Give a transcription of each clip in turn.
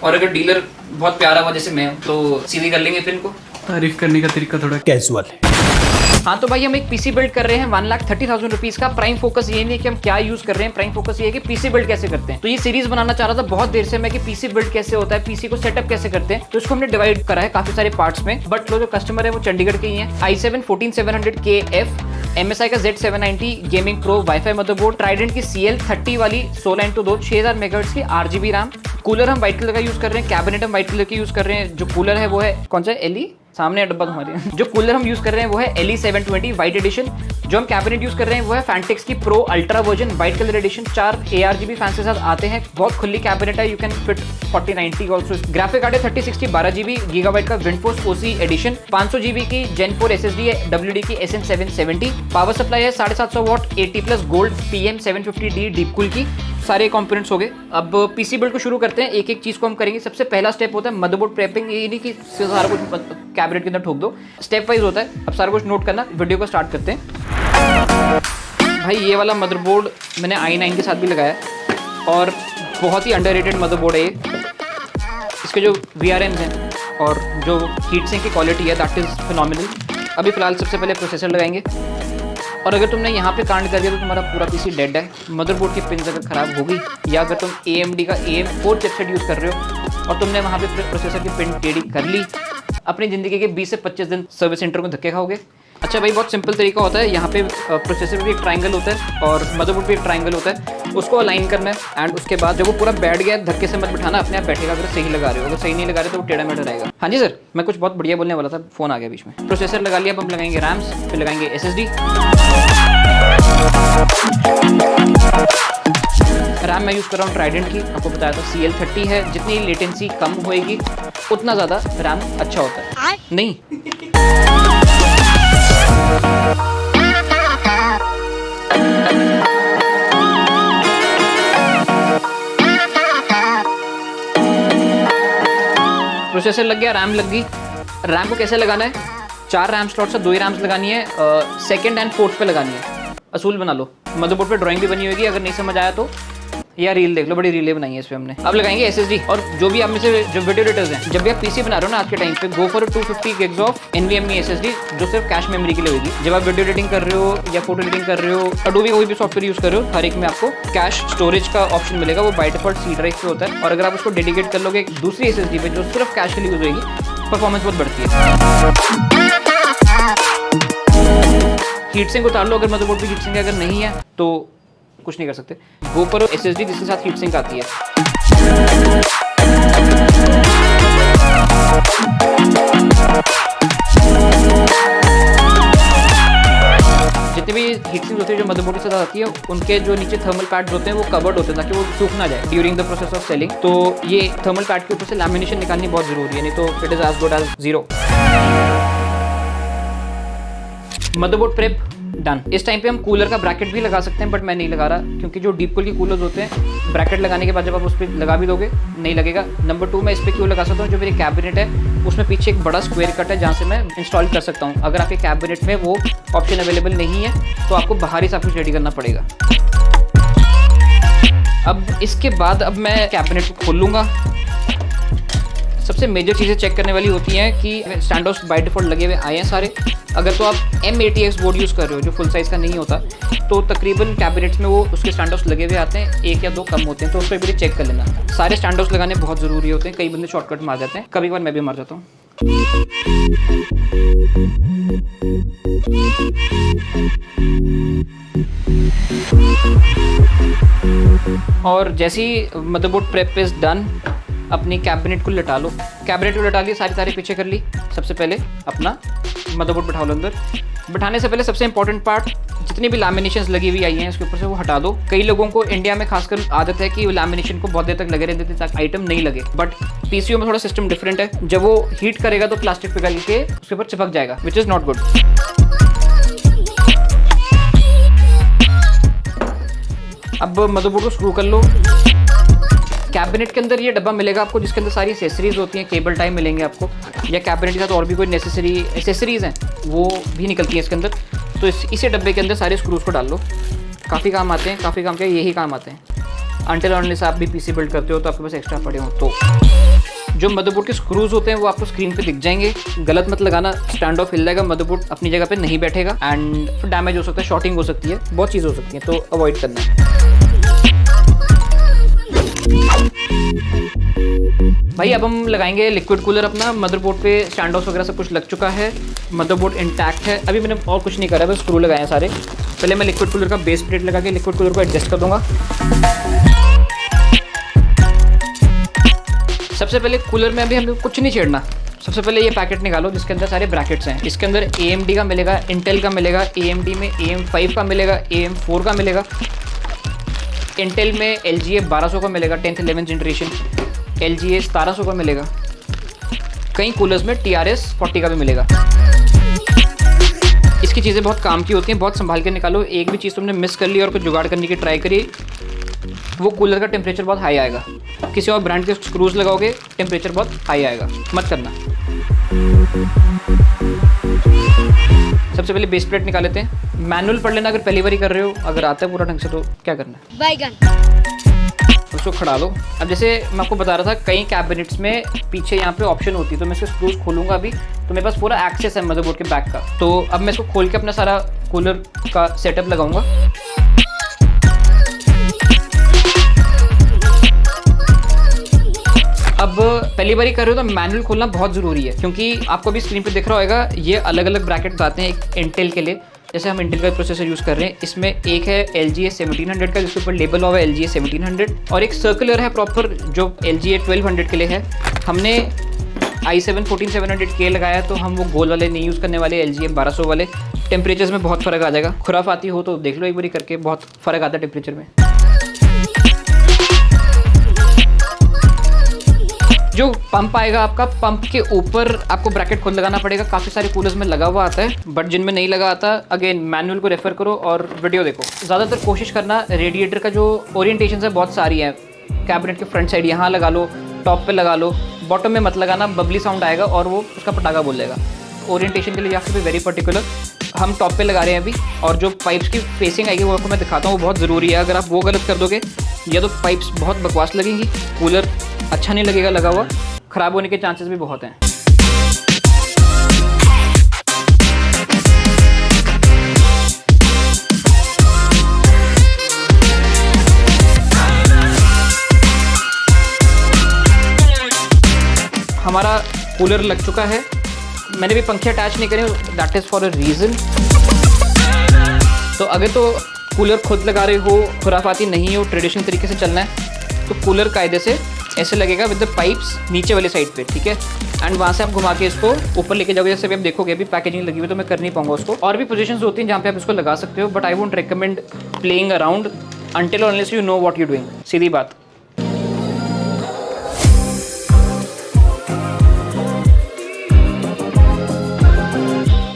और अगर डीलर बहुत प्यारा हुआ जैसे मैं हूँ तो सीधी कर लेंगे फिर इनको। तारीफ करने का तरीका थोड़ा कैजुअल है। हाँ तो भाई हम एक पीसी बिल्ड कर रहे हैं 1,30,000 रुपीज का। प्राइम फोकस ये नहीं है कि हम क्या यूज कर रहे हैं, प्राइम फोकस ये है कि पीसी बिल्ड कैसे करते हैं। तो ये सीरीज बनाना चाह रहा था बहुत देर से मैं कि पीसी बिल्ड कैसे होता है, पीसी को सेटअप कैसे करते हैं। तो इसको हमने डिवाइड करा है काफी सारे पार्ट्स में। बट जो कस्टमर है वो चंडीगढ़ के ही है। i7 14700KF, MSI का Z790 gaming pro wifi motherboard, Trident की CL30 वाली 16:2 6000 मेगाहर्ट्ज की RGB रैम। कूलर हम व्हाइट कलर का यूज कर रहे हैं, कैबिनेट हम व्हाइट कलर की यूज कर रहे हैं। जो कूलर है वो है कौन सा LE, सामने डब्बा तुम्हारे। जो कूलर हम यूज कर रहे हैं वो है LE 720 व्हाइट एडिशन। जो हम कैबिनेट यूज कर रहे हैं वो है फैंटेक्स की pro ultra version white colour edition. 4 ARGB fans के साथ आते हैं, बहुत खुली कैबिनेट है। You can fit 4090 also. Graphic card है 3060 12GB गीगाबाइट का विंडफोर्स OC एडिशन। 500GB की Gen 4 SSD है, WD की SM770। पावर सप्लाई है 750 what 80+ gold PM750D deep cool की। सारे कंपोनेंट्स हो गए। अब पीसी बिल्ड को शुरू करते हैं। एक एक चीज को हम करेंगे। सबसे पहला स्टेप होता है मदरबोर्ड प्रेपिंग। ये नहीं कि सारा कुछ कैबिनेट के अंदर ठोक दो, स्टेप वाइज होता है। अब सारा कुछ नोट करना। वीडियो को स्टार्ट करते हैं। भाई ये वाला मदरबोर्ड मैंने i9 के साथ भी लगाया और बहुत ही अंडररेटेड मदरबोर्ड है ये। इसके जो VRMs हैं और जो हीट सिंक की क्वालिटी है दैट इज़ फिनोमिनल। अभी फिलहाल सबसे पहले प्रोसेसर लगाएंगे और अगर तुमने यहाँ पे कांड कर दिया तो तुम्हारा पूरा पीसी डेड है। मदरबोर्ड की पिन्स अगर ख़राब हो गई या अगर तुम AMD का AM4 चिपसेट यूज़ कर रहे हो और तुमने वहाँ पे प्रोसेसर की पिन टेढ़ी कर ली, अपनी ज़िंदगी के 20 से 25 दिन सर्विस सेंटर को धक्के खाओगे। अच्छा भाई बहुत सिंपल तरीका होता है। यहाँ पे प्रोसेसर भी एक ट्रायंगल होता है और मदरबोर्ड भी एक ट्रायंगल होता है। उसको अलाइन करना है एंड उसके बाद जब वो पूरा बैठ गया धक्के से मत बिठाना, अपने आप बैठेगा। अगर सही लगा रहे हो, अगर सही नहीं लगा रहे तो वो टेढ़ा मेढ़ा रहेगा। हाँ जी सर, मैं कुछ बहुत बढ़िया बोलने वाला था, फ़ोन आ गया बीच में। प्रोसेसर लगा लिया, अब हम लगाएंगे रैम्स, फिर लगाएंगे SSD। रैम मैं यूज़ कर रहा हूँ ट्राइडेंट की, आपको बताया था CL30 है। जितनी लेटेंसी कम होएगी उतना ज़्यादा रैम अच्छा होता है। नहीं प्रोसेसर लग गया, रैम लग गई। रैम को कैसे लगाना है? 4 रैम स्लॉट से 2 ही रैम्स लगानी है, सेकंड एंड फोर्थ पे लगानी है। असूल बना लो। मदरबोर्ड पे ड्राइंग भी बनी होगी, अगर नहीं समझ आया तो या रील देख लो, बड़ी रीलें बनाई है इस पे हमने। अब लगाएंगे SSD। और जो भी आप में से जो वीडियो एडिटर्स हैं, जब भी आप पीसी बना रहे हो ना आज के टाइम पे, go for 250 gigs of NVMe SSD जो सिर्फ कैश मेमोरी के लिए होगी। जब आप वीडियो एडिटिंग कर रहे हो या फोटो एडिटिंग कर रहे हो, अडोबी कोई भी सॉफ्टवेयर यूज कर रहे हो, हर एक में आपको कैश स्टोरेज का ऑप्शन मिलेगा। वो बाय डिफॉल्ट C ड्राइव पे होता है और अगर आप उसको डेडिकेट कर लोगे एक दूसरी SSD पे जो सिर्फ कैश के लिए यूज होगी, परफॉर्मेंस बहुत बढ़ती है। हीट सिंक उतार लो, अगर मदरबोर्ड पे हीट सिंक अगर नहीं है तो कुछ नहीं कर सकते। गो पर SSD जिसके साथ हीट सिंक आती है। जितनी भी हीट सिंक होती है जो मदरबोर्ड के साथ आती है, उनके जो नीचे थर्मल पैड्स होते हैं वो कवर्ड होते हैं ताकि वो सूख ना जाए during the process of selling. तो ये थर्मल पैड के ऊपर से लैमिनेशन निकालनी बहुत जरूरी है, नहीं तो it is as good as zero. Motherboard prep done. इस टाइम पे हम कूलर का ब्रैकेट भी लगा सकते हैं, बट मैं नहीं लगा रहा क्योंकि जो डीप कूल के कूलर्स होते हैं ब्रैकेट लगाने के बाद जब आप उस पर लगा भी दोगे नहीं लगेगा। नंबर 2 मैं इस पर क्यों लगा सकता हूँ, जो मेरी कैबिनेट है उसमें पीछे एक बड़ा स्क्वायर कट है जहाँ से मैं इंस्टॉल कर सकता हूँ। अगर आपके कैबिनेट में वो ऑप्शन अवेलेबल नहीं है तो आपको बाहर ही सब कुछ रेडी करना पड़ेगा। अब इसके बाद अब मैं कैबिनेट को खोल लूँगा। सबसे मेजर चीज़ें चेक करने वाली होती हैं कि स्टैंड ऑफ बाय डिफॉल्ट लगे हुए आए हैं सारे। अगर तो आप M80X बोर्ड यूज़ कर रहे हो जो फुल साइज़ का नहीं होता, तो तकरीबन कैबिनेट्स में वो उसके स्टैंड ऑफ लगे हुए आते हैं, 1 या 2 कम होते हैं, तो उस पर भी चेक कर लेना। सारे स्टैंड ऑफ लगाने बहुत ज़रूरी होते हैं। कई बंदे शॉर्टकट मार जाते हैं, कभी बार मैं भी मार जाता हूँ। और जैसे ही मदरबोर्ड प्रेप इज डन, अपनी कैबिनेट को लटा लो। कैबिनेट को लटा ली, सारी तारें पीछे कर ली। सबसे पहले अपना मदरबोर्ड बैठा लो अंदर। बैठाने से पहले सबसे इंपॉर्टेंट पार्ट, जितनी भी लैमिनेशंस लगी हुई आई हैं इसके ऊपर से वो हटा दो। कई लोगों को इंडिया में खासकर आदत है कि लैमिनेशन को बहुत देर तक लगे रहते थे ताकि आइटम नहीं लगे, बट पीसीओ में थोड़ा सिस्टम डिफरेंट है। जब वो हीट करेगा तो प्लास्टिक पिघल के उसके ऊपर चिपक जाएगा, विच इज़ नॉट गुड। अब मदरबोर्ड को स्क्रू कर लो। कैबिनेट के अंदर ये डब्बा मिलेगा आपको जिसके अंदर सारी एसेसरीज होती हैं, केबल टाइप मिलेंगे आपको, या कैबिनेट के साथ और भी कोई नेसेसरी एसेसरीज हैं वो भी निकलती हैं इसके अंदर। तो इसी डब्बे के अंदर सारे स्क्रूज को डाल लो। काफ़ी काम आते हैं, काफ़ी काम के यही काम आते हैं। अनटिल अनलेस आप भी पीसी बिल्ड करते हो तो आपके पास एक्स्ट्रा पड़े हो तो। जो मदरबोर्ड के स्क्रूज होते हैं वो आपको स्क्रीन पे दिख जाएंगे, गलत मत लगाना, स्टैंड ऑफ हिल जाएगा, मदरबोर्ड अपनी जगह पे नहीं बैठेगा एंड फिर डैमेज हो सकता है, शॉर्टिंग हो सकती है, बहुत चीज़ हो सकती है, तो अवॉइड करना है। भाई अब हम लगाएंगे लिक्विड कूलर अपना। मदरबोर्ड पे स्टैंड ऑफ वगैरह सब कुछ लग चुका है, मदरबोर्ड इंटैक्ट है। अभी मैंने और कुछ नहीं करा है, बस स्क्रू लगाए हैं सारे। पहले मैं लिक्विड कूलर का बेस प्लेट लगा के लिक्विड कूलर को एडजस्ट कर दूंगा। सबसे पहले कूलर में अभी हमें कुछ नहीं छेड़ना। सबसे पहले ये पैकेट निकालो जिसके अंदर सारे ब्रैकेट्स हैं। इसके अंदर AMD का मिलेगा, इंटेल का मिलेगा, AMD में AM5 का मिलेगा, AM4 का मिलेगा, इंटेल में LGA 1200 का मिलेगा, 10th 11th जनरेशन, LGA 1700 का मिलेगा, कई कूलर्स में TRS 40 का भी मिलेगा। इसकी चीज़ें बहुत काम की होती हैं, बहुत संभाल के निकालो। एक भी चीज़ तुमने मिस कर ली और कुछ जुगाड़ करने की ट्राई करी, वो कूलर का टेम्परेचर बहुत हाई आएगा। किसी और ब्रांड के स्क्रूज लगाओगे टेम्परेचर बहुत हाई आएगा, मत करना। सबसे पहले बेस प्लेट निकाल लेते हैं। मैनुअल पढ़ लेना अगर पहली बार ही कर रहे हो, अगर आता है पूरा ढंग से तो क्या करना है, बैगन उसको खड़ा लो। अब जैसे मैं आपको बता रहा था, कई कैबिनेट्स में पीछे यहाँ पे ऑप्शन होती है, तो मैं इसके स्क्रूज खोलूँगा अभी, तो मेरे पास पूरा एक्सेस है मदरबोर्ड के बैक का। तो अब मैं इसको खोल के अपना सारा कूलर का सेटअप लगाऊंगा। अब पहली बार ही कर रहे हो तो मैनुअल खोलना बहुत ज़रूरी है, क्योंकि आपको भी स्क्रीन पे दिख रहा होगा ये अलग अलग ब्रैकेट आते हैं। एक इंटेल के लिए, जैसे हम इंटेल का प्रोसेसर यूज़ कर रहे हैं, इसमें एक है LGA 1700 का जिसके ऊपर लेबल हुआ है LGA 1700, और एक सर्कुलर है प्रॉपर जो LGA 1200 के लिए है। हमने i7 14700K लगाया, तो हम वो गोल वाले नहीं यूज़ करने वाले, LGA 1200 वाले। टेम्परेचर्स में बहुत फ़र्क आ जाएगा, खुराफाती हो तो देख लो एक बारी करके, बहुत फ़र्क आता है टेम्परेचर में। जो पंप आएगा आपका, पंप के ऊपर आपको ब्रैकेट खुद लगाना पड़ेगा। काफ़ी सारे कूलर्स में लगा हुआ आता है, बट जिनमें नहीं लगा आता, अगेन मैनुअल को रेफर करो और वीडियो देखो। ज़्यादातर कोशिश करना, रेडिएटर का जो ओरिएंटेशन है बहुत सारी है। कैबिनेट के फ्रंट साइड यहाँ लगा लो, टॉप पे लगा लो, बॉटम में मत लगाना, बबली साउंड आएगा और वो उसका पटाखा बोल जाएगा। ओरिएंटेशन के लिए you have to be very particular. हम टॉप पे लगा रहे हैं अभी, और जो पाइप्स की फेसिंग आएगी वो आपको मैं दिखाता हूँ, वो बहुत ज़रूरी है। अगर आप वो गलत कर दोगे, या तो पाइप्स बहुत बकवास लगेंगी, कूलर अच्छा नहीं लगेगा लगा हुआ, ख़राब होने के चांसेस भी बहुत हैं। हमारा कूलर लग चुका है, मैंने भी पंखे अटैच नहीं करे, that is for a reason. तो अगर तो कूलर खुद लगा रहे हो, खुराफाती नहीं हो, ट्रेडिशनल तरीके से चलना है, तो कूलर कायदे से ऐसे लगेगा विद द पाइप्स नीचे वाली साइड पे, ठीक है। एंड वहाँ से आप घुमा के इसको ऊपर लेके जाओगे। जैसे भी आप देखोगे अभी पैकेजिंग लगी हुई है, तो मैं कर नहीं पाऊंगा उसको। और भी पोजीशंस होती हैं जहाँ पे आप इसको लगा सकते हो, but I won't recommend playing around until और unless you know what you doing, सीधी बात।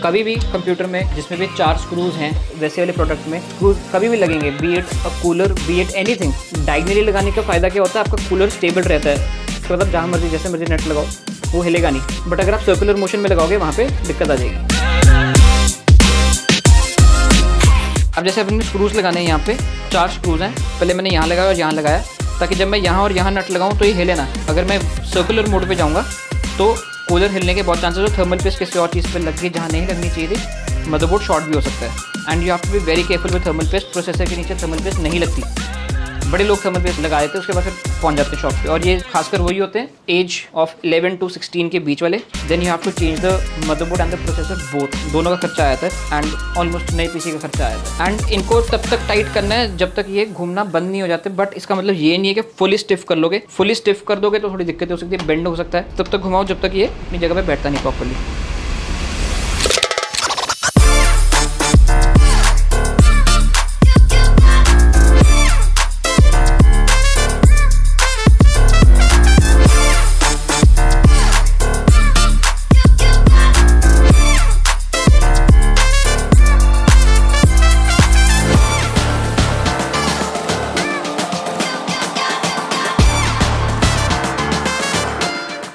कभी भी कंप्यूटर में जिसमें भी 4 स्क्रूज हैं, वैसे वाले प्रोडक्ट में स्क्रूज कभी भी लगेंगे, B it a cooler, B it anything. Diagonally लगाने का फ़ायदा क्या होता है, आपका कूलर स्टेबल रहता है, उसके बाद जहाँ मर्जी जैसे मर्जी नेट लगाओ वो हिलेगा नहीं। बट अगर आप सर्कुलर मोशन में लगाओगे वहाँ पे दिक्कत आ जाएगी। अब जैसे अपने स्क्रूज लगाने हैं, यहाँ पे 4 स्क्रूज हैं। पहले मैंने यहाँ लगाया और यहाँ लगाया, ताकि जब मैं यहाँ और यहाँ नट लगाऊँ तो ये हिले ना। अगर मैं सर्कुलर मोड पे जाऊँगा तो कूलर हिलने के बहुत चांसेस हो। थर्मल पेस्ट किसी और चीज़ पे लग गई जहाँ नहीं लगनी चाहिए थी, मदरबोर्ड शॉर्ट भी हो सकता है। And you have to be very careful with thermal paste. Processor के नीचे थर्मल पेस्ट नहीं लगती, बड़े लोग थर्मल पेस्ट लगा देते हैं, उसके बाद फिर पहुंच जाते हैं शॉप पे। और ये खासकर वही होते हैं एज ऑफ 11 to 16 के बीच वाले। Then you have to change the motherboard and the processor both, दोनों का खर्चा आया था एंड ऑलमोस्ट नई पीसी का खर्चा आया था। एंड इनको तब तक टाइट करना है जब तक ये घूमना बंद नहीं हो जाते। बट इसका मतलब ये नहीं है कि फुली स्टिफ कर लोगे। फुली स्टिफ कर दोगे तो थोड़ी दिक्कत हो सकती है, बेंड हो सकता है। तब तक घुमाओ जब तक ये अपनी जगह पर बैठता नहीं प्रॉपरली।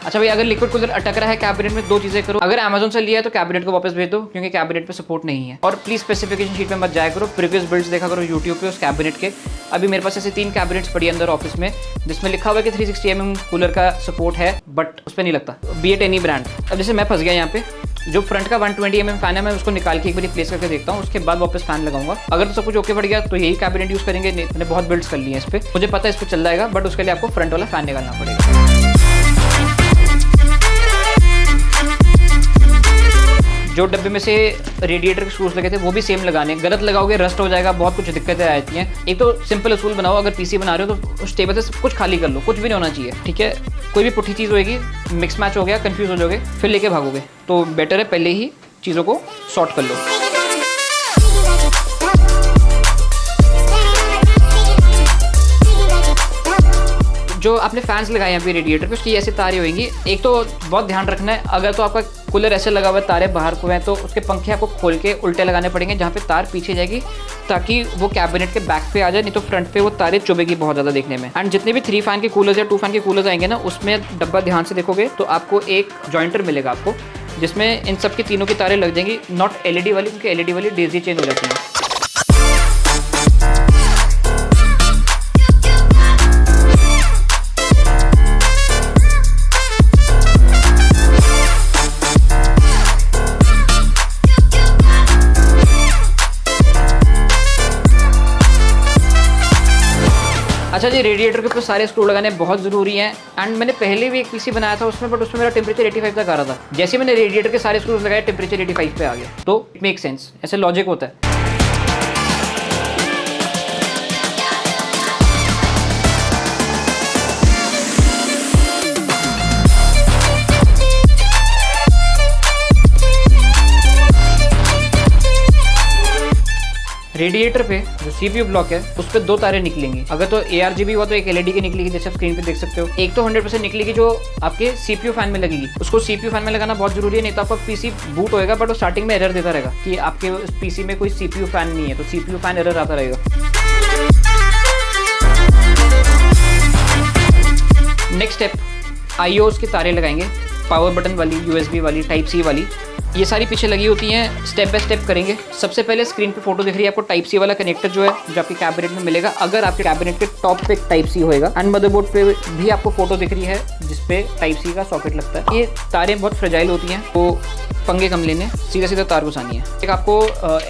अच्छा भाई, अगर लिक्विड कूलर अटक रहा है कैबिनेट में, दो चीजें करो। अगर अमेजोन से लिया है तो कैबिनेट को वापस भेज दो, क्योंकि कैबिनेट पे सपोर्ट नहीं है। और प्लीज स्पेसिफिकेशन शीट में मत जाया करो, प्रीवियस बिल्ड्स देखा करो यूट्यूब पे उस कैबिनेट के। अभी मेरे पास ऐसे 3 कैबिनेट्स पड़ी अंदर ऑफिस में, जिसमें लिखा हुआ है कि 360 mm कूलर का सपोर्ट है, बट उस पर नहीं लगता, बी एट एनी ब्रांड। अब जैसे मैं फंस गया यहाँ पे, जो फ्रंट का 120 mm फैन है, मैं उसको निकाल के एक बार रिप्लेस करके देखता हूँ, उसके बाद वापस फैन लगाऊंगा। अगर तो सब कुछ ओके पड़ गया तो यही कैबिनेट यूज करेंगे। मैंने बहुत बिल्ड्स कर लिए हैं इस पे, मुझे पता है इस पे चल जाएगा, बट उसके लिए आपको फ्रंट वाला फैन निकालना पड़ेगा। जो डब्बे में से रेडिएटर के स्क्रूज लगे थे वो भी सेम लगाने, गलत लगाओगे रस्ट हो जाएगा, बहुत कुछ दिक्कतें आती हैं। एक तो सिंपल असूल बनाओ, अगर पीसी बना रहे हो तो उस टेबल से सब कुछ खाली कर लो, कुछ भी नहीं होना चाहिए, ठीक है। कोई भी पुट्ठी चीज़ होगी, मिक्स मैच हो गया, कंफ्यूज हो जाओगे, फिर लेके भागोगे, तो बेटर है पहले ही चीज़ों को सॉर्ट कर लो। जो आपने फैंस लगाए हैं अभी रेडिएटर पे, उसकी ऐसी तारें होंगी। एक तो बहुत ध्यान रखना है, अगर तो आपका कूलर ऐसे लगा हुआ है, तारे बाहर को हैं, तो उसके पंखे आपको खोल के उल्टे लगाने पड़ेंगे, जहाँ पे तार पीछे जाएगी, ताकि वो कैबिनेट के बैक पे आ जाए, नहीं तो फ्रंट पे वो तारे चुभेगी बहुत ज़्यादा देखने में। एंड जितने भी 3 फैन के कूलर्स या 2 फैन के कूलर्स आएंगे ना, उसमें डब्बा ध्यान से देखोगे तो आपको एक जॉइंटर मिलेगा आपको, जिसमें इन सब की तीनों की तारें लग जाएंगी, नॉट LED वाली, क्योंकि LED वाली डेजी चेंज हो जाती है। अच्छा जी, रेडिएटर के ऊपर सारे स्क्रू लगाने बहुत ज़रूरी हैं। एंड मैंने पहले भी एक पीसी बनाया था उसमें, बट उसमें मेरा टेम्परेचर 85 तक आ रहा था। जैसे मैंने रेडिएटर के सारे स्क्रूज लगाए, टेम्परेचर 85 पे आ गया, तो इट मेक सेंस, ऐसे लॉजिक होता है। रेडिएटर पे जो CPU ब्लॉक है उस पर 2 तारें निकलेंगी। अगर तो ARGB हुआ तो एक LED की निकलेगी, जैसे आप स्क्रीन पे देख सकते हो। एक तो 100% निकलेगी जो आपके CPU फैन में लगेगी, उसको CPU फैन में लगाना बहुत जरूरी है, नहीं तो आपका PC बूट होएगा बट वो स्टार्टिंग में एरर देता रहेगा कि आपके PC में कोई CPU फैन नहीं है, तो CPU फैन एरर आता रहेगा। नेक्स्ट स्टेप, IOs की तारें लगाएंगे, पावर बटन वाली, USB वाली, Type-C वाली, ये सारी पीछे लगी होती हैं। स्टेप बाय स्टेप करेंगे। सबसे पहले स्क्रीन पे फोटो दिख रही है आपको, Type-C वाला कनेक्टर जो है, जो आपके कैबिनेट में मिलेगा। अगर आपके कैबिनेट के टॉप पे Type-C होएगा, एंड मदरबोर्ड पे भी आपको फोटो दिख रही है जिसपे Type-C का सॉकेट लगता है। ये तारें बहुत फ्रेजाइल होती हैं, तो पंगे कम लेने, सीधा सीधा तार घुसानी है। एक आपको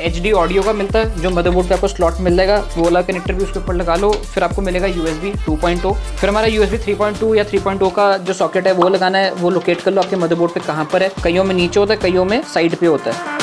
HD ऑडियो का मिलता है, जो मदरबोर्ड पे आपको स्लॉट मिल जाएगा, वो वाला कनेक्टर भी उसके ऊपर लगा लो। फिर आपको मिलेगा USB 2.0, फिर हमारा USB 3.2 या 3.0 का जो सॉकेट है वो लगाना है। वो लोकेट कर लो आपके मदरबोर्ड पे कहाँ पर है, कईयों में नीचे होता है, कईयों में साइड पे होता है।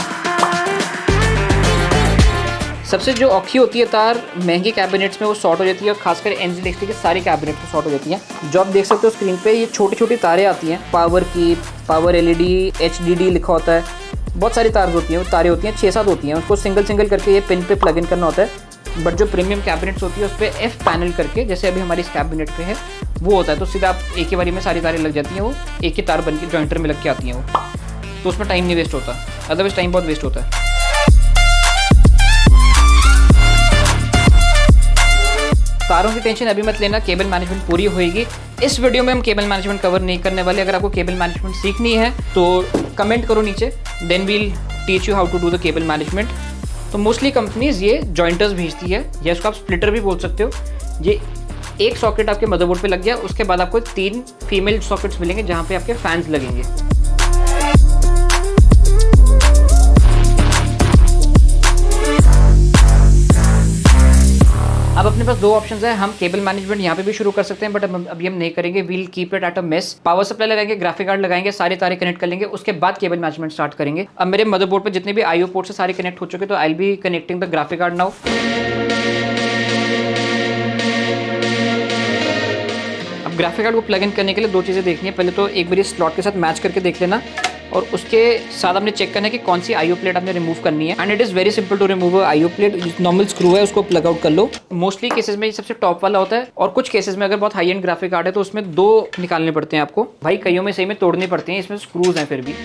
सबसे जो औखी होती है तार महंगी कैबिनेट्स में, वो शॉर्ट हो जाती है, और खासकर NZXT के सारे कैबिनेट में शॉर्ट हो जाती हैं। जो आप देख सकते हो स्क्रीन पे, ये छोटी छोटी तारें आती हैं, पावर की, पावर LED, HDD लिखा होता है, बहुत सारी तार होती हैं, वो तारें होती हैं, 6-7 होती हैं, उसको सिंगल सिंगल करके ये पिन पे प्लग इन करना होता है। बट जो प्रीमियम कैबिनेट्स होती है उस पर F पैनल करके, जैसे अभी हमारी इस कैबिनेट पे है, वो होता है, तो सीधा आप एक ही बारी में सारी तारें लग जाती हैं, वो एक ही तार बन के जॉइंटर में लग के आती हैं वो, तो उसमें टाइम नहीं वेस्ट होता, अदरवाइज टाइम बहुत वेस्ट होता है। तारों की टेंशन अभी मत लेना, केबल मैनेजमेंट पूरी होएगी। इस वीडियो में हम केबल मैनेजमेंट कवर नहीं करने वाले। अगर आपको केबल मैनेजमेंट सीखनी है तो कमेंट करो नीचे, then we'll teach you how to do the cable management. तो मोस्टली कंपनीज ये जॉइंटर्स भेजती है, या इसको आप स्प्लिटर भी बोल सकते हो। ये एक सॉकेट आपके मदरबोर्ड पे लग गया, उसके बाद आपको 3 फीमेल सॉकेट्स मिलेंगे जहाँ पे आपके फैंस लगेंगे। अब अपने पास 2 ऑप्शंस है, हम केबल मैनेजमेंट यहाँ पे भी शुरू कर सकते हैं, बट अभी हम नहीं करेंगे। We'll keep it at a mess. Power supply लगाएंगे, ग्राफिक कार्ड लगाएंगे, सारे तारे कनेक्ट कर लेंगे, उसके बाद केबल मैनेजमेंट स्टार्ट करेंगे। अब मेरे मदरबोर्ड पे जितने भी IO पोर्ट से सारे कनेक्ट हो चुके, तो I will be connecting the graphic card now. अब ग्राफिक कार्ड को प्लग इन करने के लिए 2 चीज़ें देखनी है। पहले तो एक बार स्लॉट के साथ मैच करके देख लेना, और उसके साथ आपने चेक करना है कि कौन सी IO प्लेट आपने रिमूव करनी है। And it is very simple to remove IO plate. Normal screw है, उसको प्लग आउट कर लो। मोस्टली केसेस में ये सबसे टॉप वाला होता है, और कुछ केसेस में अगर बहुत हाई एंड ग्राफिक कार्ड है तो उसमें 2 निकालने पड़ते हैं आपको। भाई कईयों में सही में तोड़ने पड़ते हैं, इसमें स्क्रूज हैं फिर भी।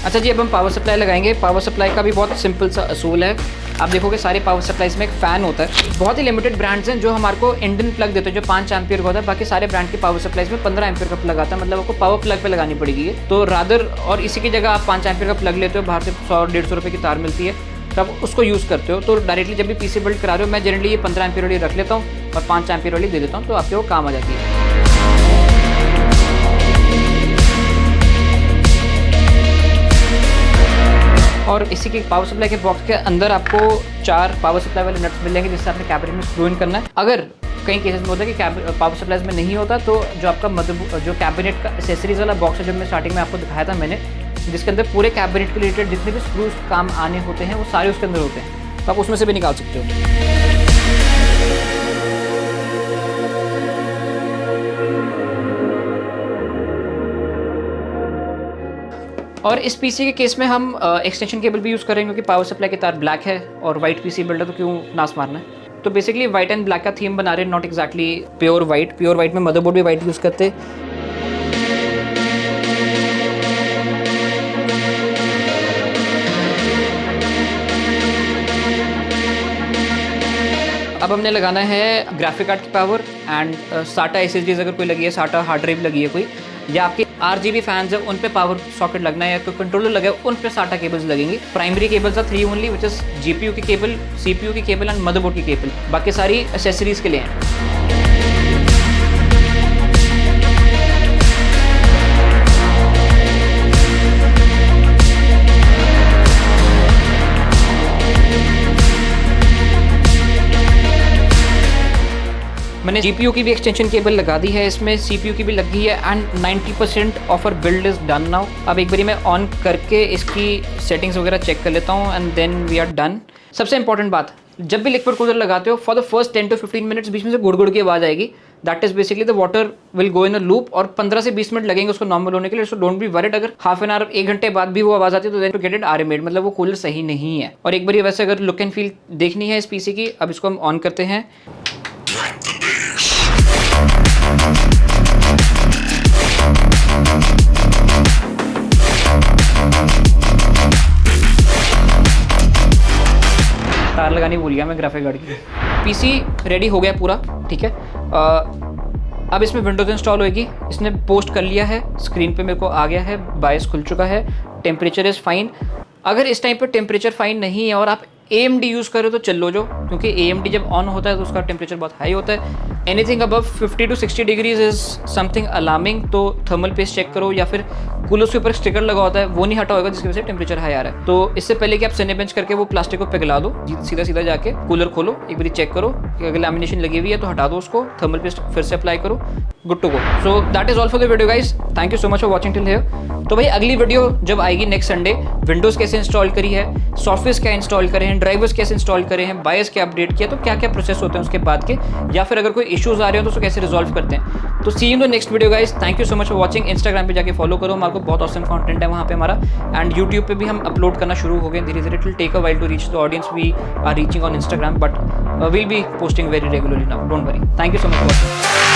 अच्छा जी, अब हम पावर सप्लाई लगाएंगे। पावर सप्लाई का भी बहुत सिंपल सा असूल है। आप देखोगे सारे पावर सप्लाईज में एक फ़ैन होता है। बहुत ही लिमिटेड ब्रांड्स हैं जो हमारे को इंडियन प्लग देते हैं जो 5 एम्पियर का होता है। बाकी सारे ब्रांड के पावर सप्लाईज में 15 एम्पियर का प्लग आता है, मतलब आपको पावर प्लग पे लगानी पड़ेगी ये। तो रादर और इसी की जगह आप 5 एम्पियर का प्लग लेते हो, बाहर से 100-150 रुपये की तार मिलती है, तब उसको यूज़ करते हो। तो डायरेक्टली जब भी पीसी बिल्ड करा रहे हो, मैं जनरली ये 15 एम्पियर वाली रख लेता हूँ और 5 एम्पियर वाली दे देता हूँ, तो आपके वो काम आ जाती है। और इसी के पावर सप्लाई के बॉक्स के अंदर आपको 4 पावर सप्लाई वाले नट्स मिल जाएंगे, जिससे आपने कैबिनेट में स्क्रू इन करना है। अगर कई केसेस में होता है कि पावर सप्लाईज में नहीं होता, तो जो आपका जो कैबिनेट का एसेसरीज वाला बॉक्स है, जो मैं स्टार्टिंग में आपको दिखाया था मैंने, जिसके अंदर पूरे कैबिनेट के रिलेटेड जितने भी स्क्रूज काम आने होते हैं वो सारे उसके अंदर होते हैं, तो आप उसमें से भी निकाल सकते हो। और इस पीसी के केस में हम एक्सटेंशन केबल भी यूज़ करेंगे, क्योंकि पावर सप्लाई की तार ब्लैक है और वाइट पीसी बिल्ड है, तो क्यों नाश मारना है। तो बेसिकली वाइट एंड ब्लैक का थीम बना रहे हैं, not exactly pure white. Pure white में मदरबोर्ड भी वाइट यूज़ करते हैं। अब हमने लगाना है ग्राफिक कार्ड की पावर एंड साटा एसएसडीज अगर कोई लगी है, साटा हार्ड ड्राइव लगी है कोई, या आपके RGB फैंस है उन पे पावर सॉकेट लगना है, या कोई कंट्रोलर लगा है उन पे साटा केबल्स लगेंगी। Primary cables are 3 only, which is GPU की केबल, CPU की केबल एंड मदरबोर्ड की केबल। बाकी सारी एसेसरीज के लिए हैं। मैंने GPU की भी एक्सटेंशन केबल लगा दी है, इसमें CPU की भी लग गई है and 90% of our build is done now. अब एक बारी मैं ऑन करके इसकी सेटिंग्स वगैरह चेक कर लेता हूँ and then we are done. सबसे इंपॉर्टेंट बात, जब भी लिक्विड कूलर लगाते हो, for the first 10 to 15 minutes बीच में से गुड़ गुड़ की आवाज़ आएगी। That is basically the water will go in a loop, और 15 से 20 मिनट लगेंगे उसको नॉर्मल होने के लिए। सो डोंट बी वरीड अगर हाफ एन आवर 1 घंटे बाद भी वो आवाज़ आती है, तो देन टू गेट इट आरएमएड, मतलब वो कूलर सही नहीं है। और एक बार वैसे अगर लुक एंड फील देखनी है इस पीसी की, अब इसको हम ऑन करते हैं। तार लगानी भूल गया मैं ग्राफिक कार्ड की। पीसी रेडी हो गया पूरा, ठीक है। अब इसमें विंडोज इंस्टॉल होएगी। इसने पोस्ट कर लिया है, स्क्रीन पे मेरे को आ गया है, बायस खुल चुका है, टेम्परेचर इज़ फाइन। अगर इस टाइम पर टेम्परेचर फाइन नहीं है और आप AMD यूज़ करो तो चल लो जो, क्योंकि AMD जब ऑन होता है तो उसका टेम्परेचर बहुत हाई होता है। Anything above 50 to 60 degrees is something alarming, तो थर्मल पेस्ट चेक करो, या फिर कूलर के ऊपर स्टिकर लगा होता है वो नहीं हटा होगा, जिसकी वजह से टेम्परेचर हाई आ रहा है। तो इससे पहले कि आप सिनेबेंच करके वो प्लास्टिक को पिघला दो, सीधा सीधा जाके कूलर खोलो, एक बार चेक करो कि अगर लैमिनेशन लगी हुई है तो हटा दो उसको, थर्मल पेस्ट फिर से अप्लाई करो, good to go. So that is all for the video guys, thank you so much for watching till here. तो भाई अगली वीडियो जब आएगी नेक्स्ट संडे, विंडोज़ कैसे इंस्टॉल करी है, सॉफ्टवेयर क्या इंस्टॉल करे हैं, ड्राइवर्स कैसे इंस्टॉल करे हैं, बायस क्या अपडेट किया, तो क्या क्या प्रोसेस होते हैं उसके बाद के, या फिर अगर कोई इश्यूज आ रहे हो तो उसको कैसे रिजॉल्व करते हैं। तो see you in the next video guys, thank you so much for watching. Instagram पे जाके फॉलो करो, हमारे को बहुत ऑसम कंटेंट है वहाँ पे हमारा, एंड यूट्यूब पे भी हम अपलोड करना शुरू हो गए धीरे धीरे। It will take a while to reach the audience we are reaching on Instagram, but we'll be posting very regularly now, don't worry. Thank you so much for watching.